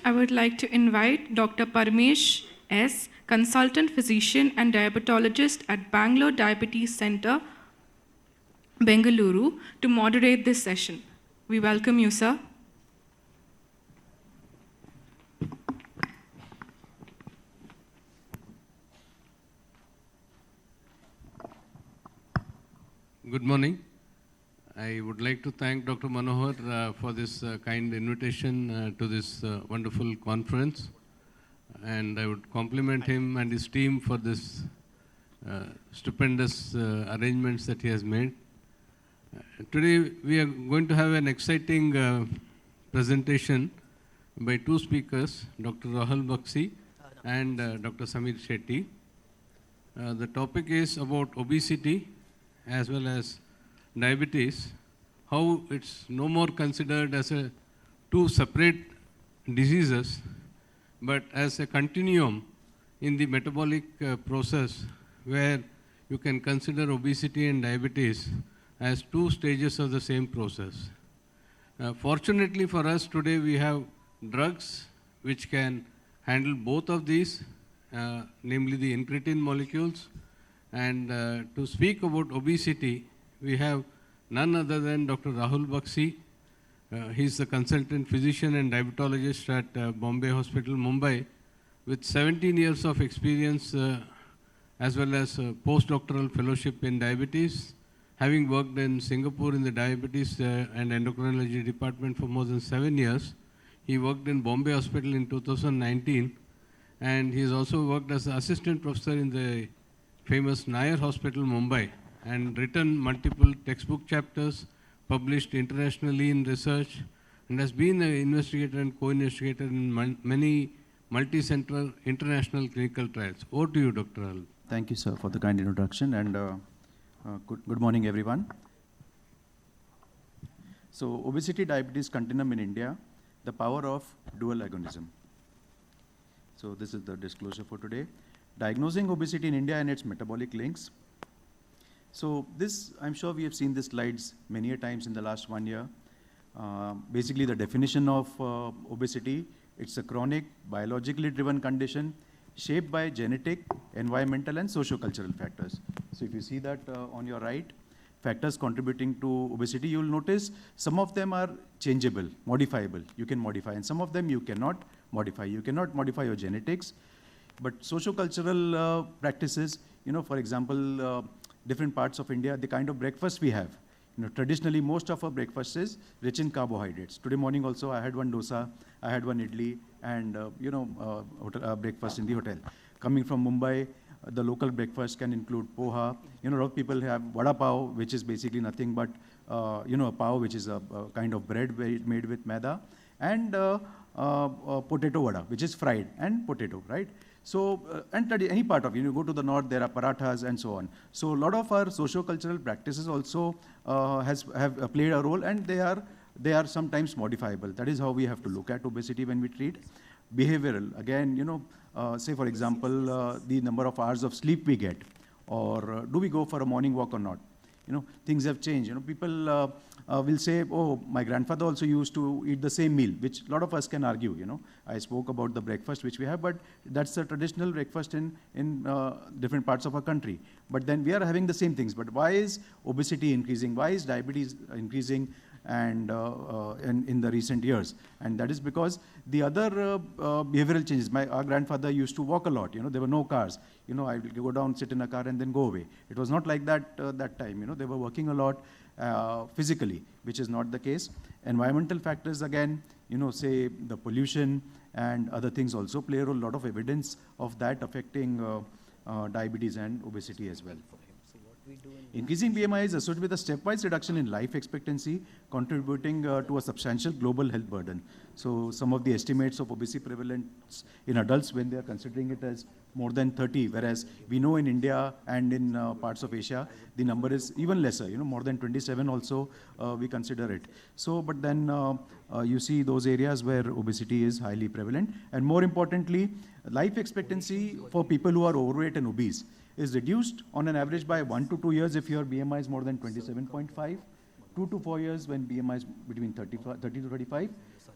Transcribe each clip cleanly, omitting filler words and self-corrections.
I would like to invite Dr. Parmesh S., consultant physician and diabetologist at Bangalore Diabetes Center, Bengaluru, to moderate this session. We welcome you, sir. Good morning. I would like to thank Dr. Manohar for this kind invitation to this wonderful conference. And I would compliment him and his team for this stupendous arrangements that he has made. Today we are going to have an exciting presentation by two speakers, Dr. Rahul Bakshi and Dr. Samir Shetty. The topic is about obesity as well as diabetes, how it's no more considered as two separate diseases, but as a continuum in the metabolic process where you can consider obesity and diabetes as two stages of the same process. Fortunately for us today, we have drugs which can handle both of these, namely the incretin molecules. And to speak about obesity, we have none other than Dr. Rahul Bakshi. He's the consultant physician and diabetologist at Bombay Hospital, Mumbai, with 17 years of experience as well as postdoctoral fellowship in diabetes. Having worked in Singapore in the diabetes and endocrinology department for more than 7 years, he worked in Bombay Hospital in 2019, and he's also worked as an assistant professor in the famous Nair Hospital, Mumbai, and written multiple textbook chapters, published internationally in research, and has been an investigator and co-investigator in many multi-center international clinical trials. Over to you, Dr. Rahul. Thank you, sir, for the kind introduction, and good morning, everyone. So, obesity, diabetes continuum in India, the power of dual agonism. So, this is the disclosure for today. Diagnosing obesity in India and its metabolic links. So this, I'm sure we have seen these slides many a times in the last 1 year. Basically the definition of obesity, it's a chronic, biologically driven condition shaped by genetic, environmental and socio-cultural factors. So if you see that on your right, factors contributing to obesity, you'll notice some of them are changeable, modifiable, you can modify, and some of them you cannot modify. You cannot modify your genetics. But socio-cultural practices, for example, different parts of India, the kind of breakfast we have. Traditionally, most of our breakfast is rich in carbohydrates. Today morning also, I had one dosa, I had one idli, and breakfast in the hotel. Coming from Mumbai, the local breakfast can include poha. A lot of people have vada pav, which is basically nothing but a pav, which is a kind of bread made with maida, and potato vada, which is fried, and potato, right? So, and any part of, you go to the north, there are parathas and so on. So, a lot of our socio-cultural practices also have played a role, and they are sometimes modifiable. That is how we have to look at obesity when we treat. Behavioral, again, say for example, the number of hours of sleep we get, or do we go for a morning walk or not? Things have changed. People will say, oh, my grandfather also used to eat the same meal, which a lot of us can argue. I spoke about the breakfast which we have, but that's a traditional breakfast in different parts of our country. But then we are having the same things. But why is obesity increasing? Why is diabetes increasing? And in the recent years, and that is because the other behavioral changes. Our grandfather used to walk a lot. There were no cars. I would go down, sit in a car, and then go away. It was not like that that time. They were working a lot physically, which is not the case. Environmental factors, again, say the pollution and other things also play a role. A lot of evidence of that affecting diabetes and obesity as well. Increasing BMI is associated with a stepwise reduction in life expectancy, contributing to a substantial global health burden. So some of the estimates of obesity prevalence in adults, when they are considering it as more than 30, whereas we know in India and in parts of Asia, the number is even lesser, more than 27 also we consider it. So, but then you see those areas where obesity is highly prevalent. And more importantly, life expectancy for people who are overweight and obese is reduced on an average by 1 to 2 years if your BMI is more than 27.5, 2 to 4 years when BMI is between 30 to 35,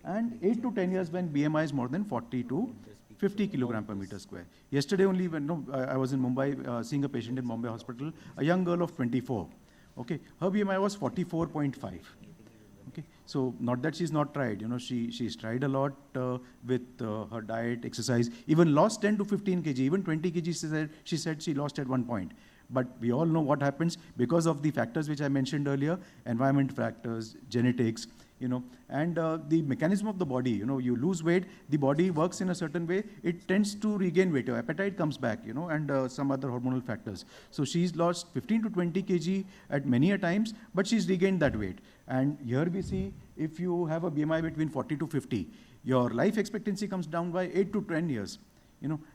and 8 to 10 years when BMI is more than 40 to 50 kilogram per meter square. Yesterday only when I was in Mumbai seeing a patient in Mumbai hospital, a young girl of 24. Okay, her BMI was 44.5. Okay, so not that she's not tried, she's tried a lot with her diet, exercise, even lost 10 to 15 kg, even 20 kg she said she lost at one point. But we all know what happens because of the factors which I mentioned earlier, environment factors, genetics, and the mechanism of the body. You lose weight, the body works in a certain way, it tends to regain weight, your appetite comes back, and some other hormonal factors. So she's lost 15 to 20 kg at many a times, but she's regained that weight. And here we see if you have a BMI between 40 to 50, your life expectancy comes down by 8 to 10 years.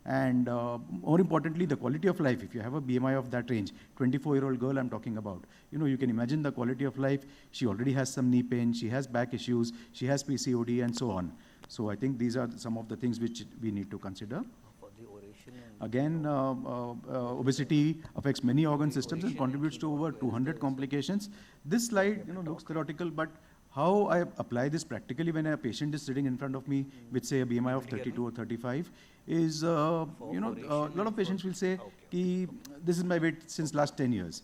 And more importantly, the quality of life. If you have a BMI of that range, 24-year-old girl I'm talking about, you can imagine the quality of life. She already has some knee pain, she has back issues, she has PCOD and so on. So I think these are some of the things which we need to consider. Again, obesity affects many organ systems and contributes to over 200 complications. This slide, looks theoretical, but how I apply this practically when a patient is sitting in front of me with, say, a BMI of 32 or 35 is, a lot of patients will say, this is my weight since last 10 years,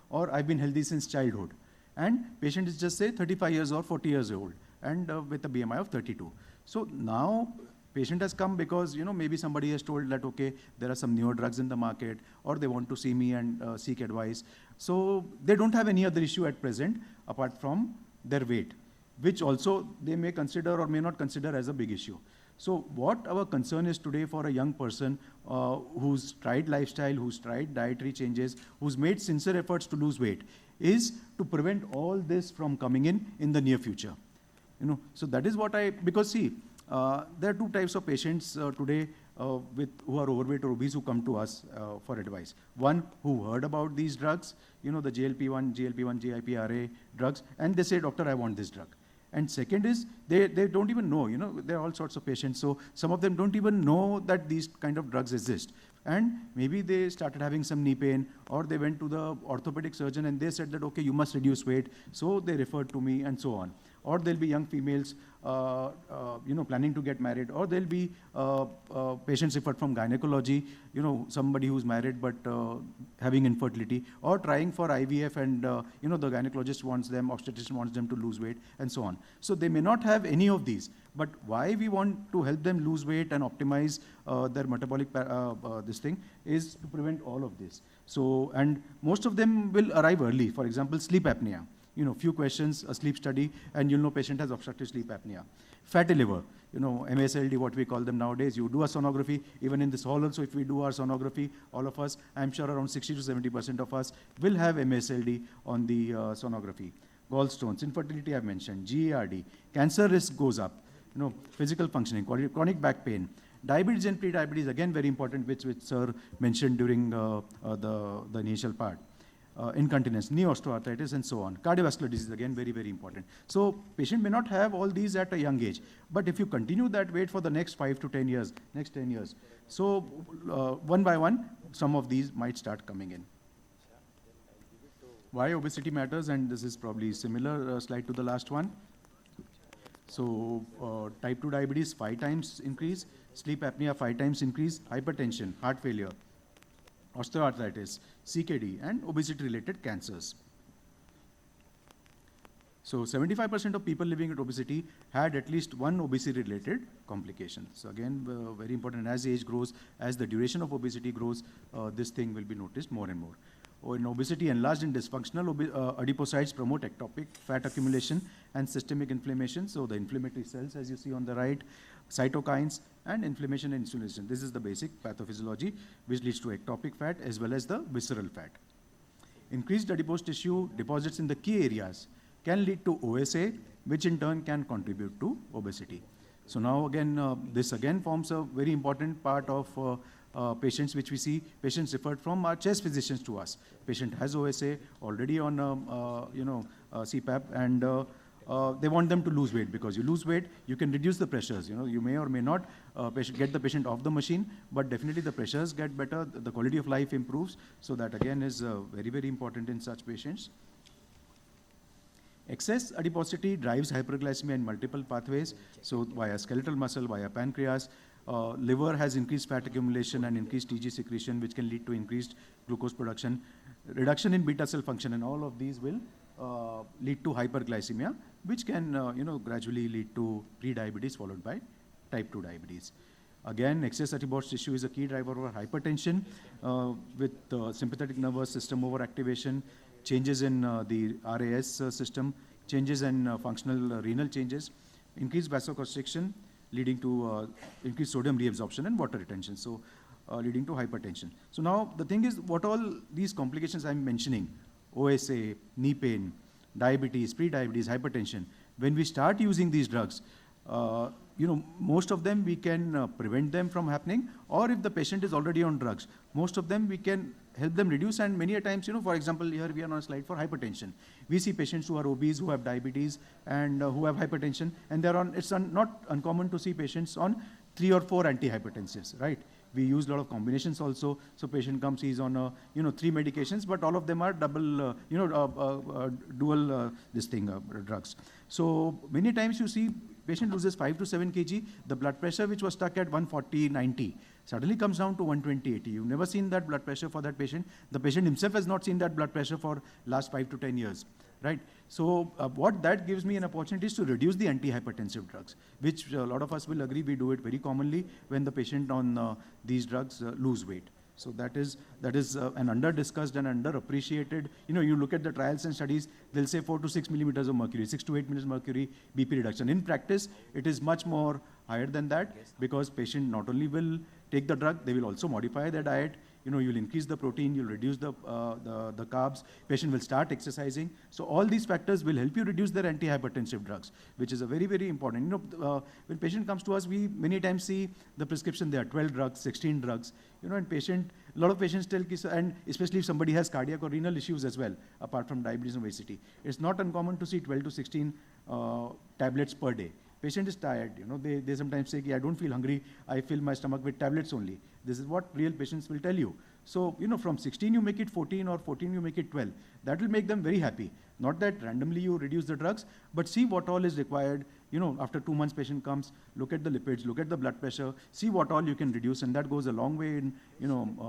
or I've been healthy since childhood. And patient is just, say, 35 years or 40 years old and with a BMI of 32. So now patient has come because, maybe somebody has told that, okay, there are some newer drugs in the market, or they want to see me and seek advice. So they don't have any other issue at present apart from their weight, which also they may consider or may not consider as a big issue. So what our concern is today for a young person who's tried lifestyle, who's tried dietary changes, who's made sincere efforts to lose weight, is to prevent all this from coming in the near future. So that is what because see, there are two types of patients today who are overweight or obese who come to us for advice. One who heard about these drugs, the GLP-1, GIP-RA drugs, and they say, doctor, I want this drug. And second is, they don't even know, there are all sorts of patients. So some of them don't even know that these kind of drugs exist. And maybe they started having some knee pain, or they went to the orthopedic surgeon and they said that, okay, you must reduce weight. So they referred to me and so on. Or there'll be young females, planning to get married, or there'll be patients referred from gynecology, somebody who's married but having infertility, or trying for IVF and, the gynecologist wants them, obstetrician wants them to lose weight, and so on. So they may not have any of these, but why we want to help them lose weight and optimize their metabolic this thing is to prevent all of this. So, and most of them will arrive early. For example, sleep apnea. Few questions, a sleep study, and you'll know patient has obstructive sleep apnea. Fatty liver, MASLD, what we call them nowadays. You do a sonography, even in this hall also, if we do our sonography, all of us, I'm sure around 60 to 70% of us will have MASLD on the sonography. Gallstones, infertility I've mentioned, GERD, cancer risk goes up, physical functioning, chronic back pain. Diabetes and pre-diabetes, again very important, which sir mentioned during the initial part. Incontinence, knee osteoarthritis, and so on. Cardiovascular disease, again, very, very important. So patient may not have all these at a young age, but if you continue that weight for the next 5 to 10 years, so one by one, some of these might start coming in. Why obesity matters, and this is probably similar slide to the last one. So type 2 diabetes, 5 times increase, sleep apnea, 5 times increase, hypertension, heart failure, osteoarthritis, CKD, and obesity-related cancers. So 75% of people living with obesity had at least one obesity-related complication. So again, very important, as age grows, as the duration of obesity grows, this thing will be noticed more and more. In obesity, enlarged and dysfunctional adipocytes promote ectopic fat accumulation and systemic inflammation. So the inflammatory cells, as you see on the right, cytokines, and inflammation and insulin. This is the basic pathophysiology, which leads to ectopic fat as well as the visceral fat. Increased adipose tissue deposits in the key areas can lead to OSA, which in turn can contribute to obesity. So now again, this again forms a very important part of patients which we see, patients referred from our chest physicians to us. Patient has OSA, already on CPAP, and they want them to lose weight, because you lose weight, you can reduce the pressures. You may or may not get the patient off the machine, but definitely the pressures get better, the quality of life improves. So that again is very, very important in such patients. Excess adiposity drives hyperglycemia in multiple pathways, so via skeletal muscle, via pancreas. Liver has increased fat accumulation and increased TG secretion, which can lead to increased glucose production. Reduction in beta cell function, and all of these will lead to hyperglycemia, which can gradually lead to pre-diabetes followed by type 2 diabetes. Again, excess adipose tissue is a key driver of hypertension with sympathetic nervous system overactivation, changes in the RAS system, changes in functional renal changes, increased vasoconstriction leading to increased sodium reabsorption and water retention, so leading to hypertension. So now the thing is, what all these complications I'm mentioning, OSA, knee pain, diabetes, pre-diabetes, hypertension, when we start using these drugs, most of them we can prevent them from happening, or if the patient is already on drugs, most of them we can help them reduce. And many a times, for example, here we are on a slide for hypertension. We see patients who are obese, who have diabetes, and who have hypertension, and they're on. It's not uncommon to see patients on 3 or 4 antihypertensives, right? We use a lot of combinations also. So patient comes, he's on 3 medications, but all of them are double, dual drugs. So many times you see patient loses 5 to 7 kg, the blood pressure which was stuck at 140/90 suddenly comes down to 120/80. You've never seen that blood pressure for that patient. The patient himself has not seen that blood pressure for last 5 to 10 years, right? So what that gives me an opportunity is to reduce the antihypertensive drugs, which a lot of us will agree we do it very commonly when the patient on these drugs lose weight. So that is an under-discussed and under-appreciated. You look at the trials and studies, they'll say 4 to 6 millimeters of mercury, 6 to 8 millimeters of mercury BP reduction. In practice, it is much more higher than that, because patient not only will take the drug, they will also modify their diet. You'll increase the protein, you'll reduce the carbs, patient will start exercising. So all these factors will help you reduce their antihypertensive drugs, which is a very, very important. When patient comes to us, we many times see the prescription, there are 12 drugs, 16 drugs, and a lot of patients tell, and especially if somebody has cardiac or renal issues as well, apart from diabetes and obesity, it's not uncommon to see 12 to 16 tablets per day. Patient is tired, they sometimes say, I don't feel hungry, I fill my stomach with tablets only. This is what real patients will tell you. So, from 16 you make it 14, or 14 you make it 12. That will make them very happy. Not that randomly you reduce the drugs, but see what all is required. After 2 months patient comes, look at the lipids, look at the blood pressure, see what all you can reduce, and that goes a long way in,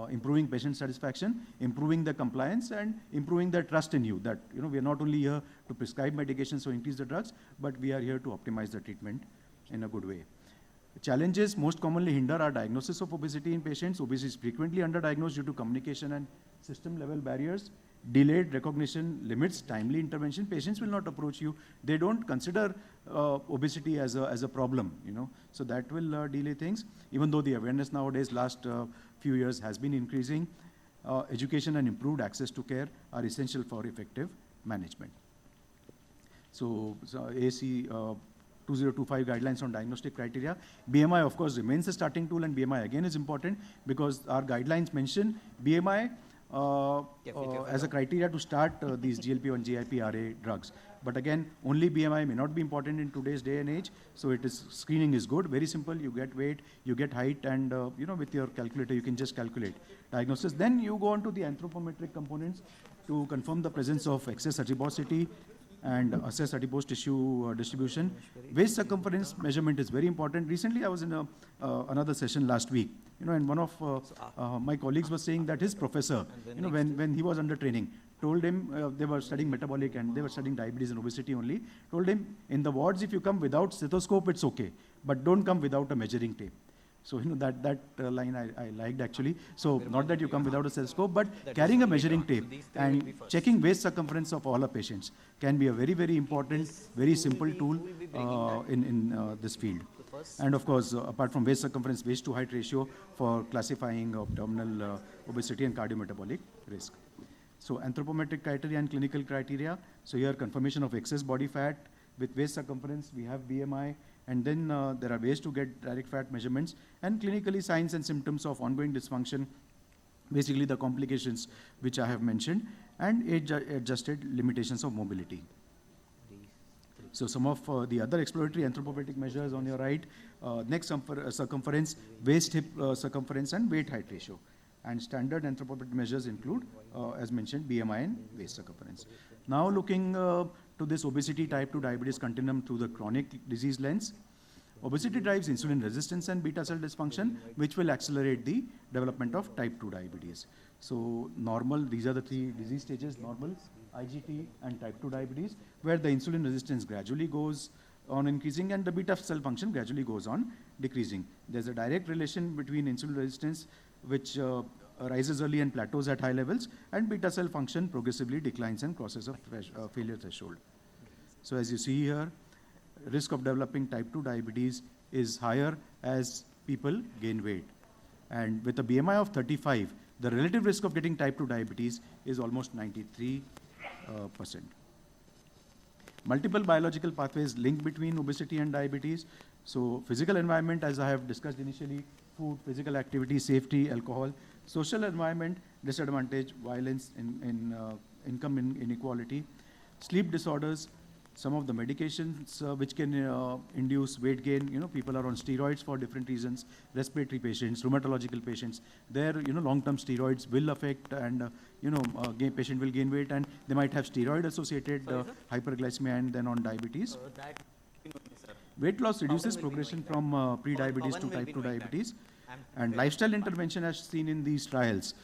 improving patient satisfaction, improving the compliance, and improving their trust in you, that, we are not only here to prescribe medications, so increase the drugs, but we are here to optimize the treatment in a good way. Challenges most commonly hinder our diagnosis of obesity in patients. Obesity is frequently underdiagnosed due to communication and system level barriers. Delayed recognition limits timely intervention. Patients will not approach you. They don't consider obesity as a problem, So that will delay things. Even though the awareness nowadays, last few years, has been increasing, education and improved access to care are essential for effective management. So AAC 2025 guidelines on diagnostic criteria. BMI, of course, remains the starting tool, and BMI again is important because our guidelines mention BMI as a criteria to start these GLP-1, GIP, RA drugs. But again, only BMI may not be important in today's day and age. So screening is good, very simple. You get weight, you get height, and with your calculator, you can just calculate diagnosis. Then you go on to the anthropometric components to confirm the presence of excess adiposity and assess adipose tissue distribution. Waist circumference measurement is very important. Recently, I was in another session last week, and one of my colleagues was saying that his professor, when he was under training, told him, they were studying metabolic and they were studying diabetes and obesity only, told him, in the wards, if you come without stethoscope, it's okay, but don't come without a measuring tape. So, that line I liked actually. So, not that you come without a stethoscope, but carrying a measuring tape and checking waist circumference of all our patients can be a very, very important, very simple tool in this field. And of course, apart from waist circumference, waist to height ratio for classifying abdominal obesity and cardiometabolic risk. So, anthropometric criteria and clinical criteria. So, here confirmation of excess body fat with waist circumference, we have BMI, and then there are ways to get direct fat measurements, and clinically signs and symptoms of ongoing dysfunction, basically the complications which I have mentioned, and age-adjusted limitations of mobility. So some of the other exploratory anthropometric measures on your right, neck circumference, waist hip circumference, and weight height ratio. And standard anthropometric measures include, as mentioned, BMI and waist circumference. Now looking to this obesity type 2 diabetes continuum through the chronic disease lens. Obesity drives insulin resistance and beta cell dysfunction, which will accelerate the development of type 2 diabetes. So normal, these are the three disease stages, normal, IGT and type 2 diabetes, where the insulin resistance gradually goes on increasing and the beta cell function gradually goes on decreasing. There's a direct relation between insulin resistance, which rises early and plateaus at high levels, and beta cell function progressively declines and crosses a failure threshold. So as you see here, risk of developing type 2 diabetes is higher as people gain weight. And with a BMI of 35, the relative risk of getting type 2 diabetes is almost 93%. Multiple biological pathways link between obesity and diabetes. So physical environment, as I have discussed initially, food, physical activity, safety, alcohol. Social environment, disadvantage, violence, income inequality. Sleep disorders, some of the medications which can induce weight gain. You know, people are on steroids for different reasons. Respiratory patients, rheumatological patients, their long-term steroids will affect, and patient will gain weight, and they might have steroid-associated hyperglycemia and then on diabetes. Weight loss reduces progression from pre-diabetes to type 2 diabetes, and lifestyle intervention as seen in these trials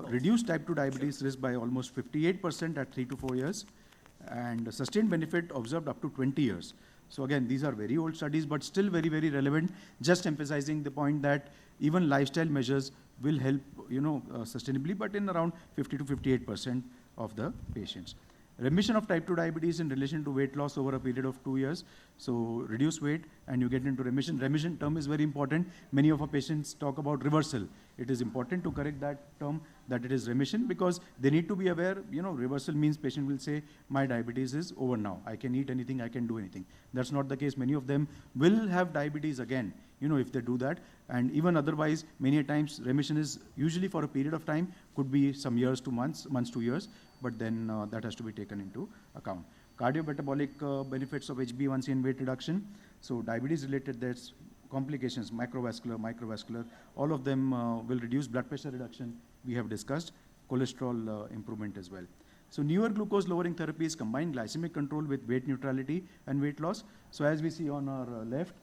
reduced type 2 diabetes risk by almost 58% at 3 to 4 years, and sustained benefit observed up to 20 years. So again, these are very old studies, but still very, very relevant, just emphasizing the point that even lifestyle measures will help, sustainably, but in around 50 to 58% of the patients. Remission of type 2 diabetes in relation to weight loss over a period of 2 years. So reduce weight and you get into remission. Remission term is very important. Many of our patients talk about reversal. It is important to correct that term, that it is remission, because they need to be aware, reversal means patient will say, my diabetes is over now. I can eat anything, I can do anything. That's not the case. Many of them will have diabetes again, if they do that. And even otherwise, many a times remission is usually for a period of time, could be some years to months to years, but then that has to be taken into account. Cardiometabolic benefits of HbA1c and weight reduction. So diabetes-related deaths, complications, macrovascular, microvascular, all of them will reduce. Blood pressure reduction, we have discussed. Cholesterol improvement as well. So newer glucose-lowering therapies combine glycemic control with weight neutrality and weight loss. So as we see on our left,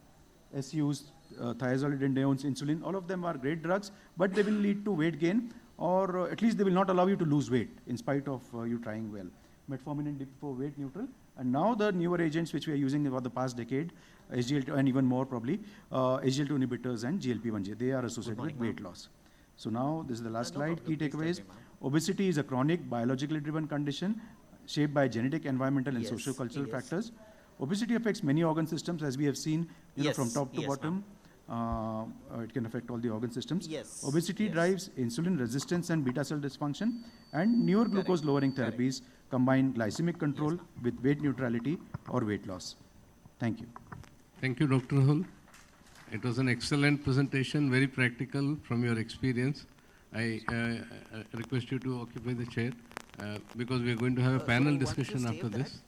SUs, thiazolidinediones, insulin, all of them are great drugs, but they will lead to weight gain, or at least they will not allow you to lose weight in spite of you trying well. Metformin and DPP-4 weight neutral. And now the newer agents which we are using over the past decade, SGLT2 and even more probably, SGLT2 inhibitors and GLP-1, they are associated with weight loss. So now this is the last slide, key takeaways. Obesity is a chronic biologically driven condition shaped by genetic, environmental and socio-cultural factors. Obesity affects many organ systems, as we have seen, from top to bottom. It can affect all the organ systems. Obesity drives insulin resistance and beta cell dysfunction, and newer glucose lowering therapies combine glycemic control with weight neutrality or weight loss. Thank you. Thank you, Dr. Rahul. It was an excellent presentation, very practical from your experience. I request you to occupy the chair because we are going to have a panel discussion after this.